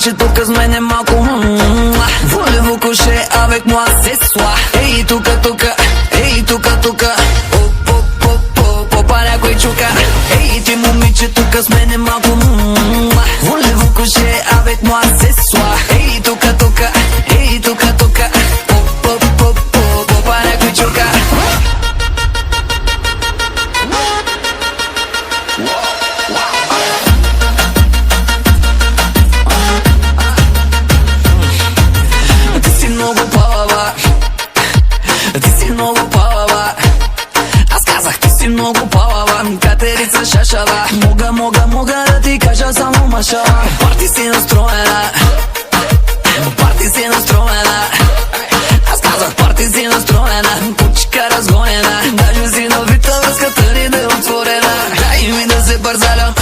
момиче тук с мене малко Voulez-vous coucher avec moi ce soir? Ей, тука, тука, ей, тука, тука Попа някой чука. Ей, ти момиче тук с мене малко Voulez-vous coucher avec moi ce soir? Ей, тука, тука, ей, тука, тука Попа някой чука. Ти си много палава, ти си много палава. Аз казах, ти си много палава, катерица шашава. Мога да ти кажа само машала. Парти си настроена, парти си настроена. Аз казах, парти си настроена, кучка разгонена. Даже си навита, връзката ни да е отворена. Дай ми да се бързалям,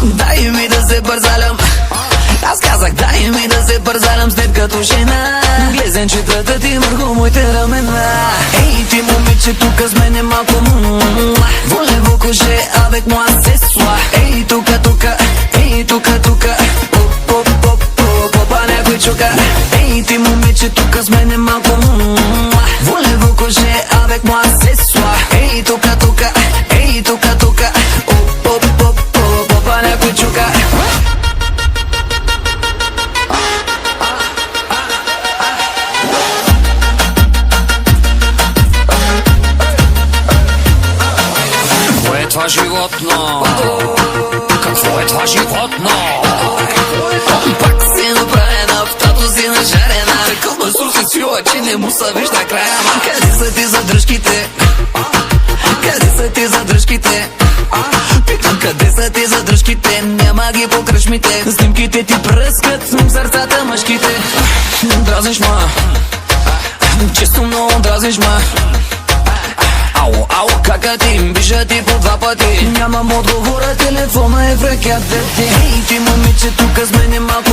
дай ми да се бързалям. Аз казах, дай ми да се бързалям с теб като жена. Глезенчетата ти върху моите ramена. Ей, ти момиче тук с мене малко Voulez-vous coucher avec moi ce soir? Ей, тука, тука, ей, тука, тука Попа някой чука. Ей, ти момиче тук с мене малко Voulez-vous coucher avec moi ce soir? Ей, тука, тука, ей, тука, тука Попа някой чука. Какво е това животно? Какво е това животно? Пак си направена, в тато си нажарена. Такъв масур се свила, че не му се вижда края. Къде са ти задръжките? Къде са ти задръжките? Питам, къде са ти задръжките? Няма ги по кръчмите. Снимките ти пръскат сърцата мъжките. Дразниш ма, често много дразниш ма. Ало, кака ти, биша ти по два пъти. Нямам отговора, телефона е в ръката ти. Ей, ти момиче тук с мене малко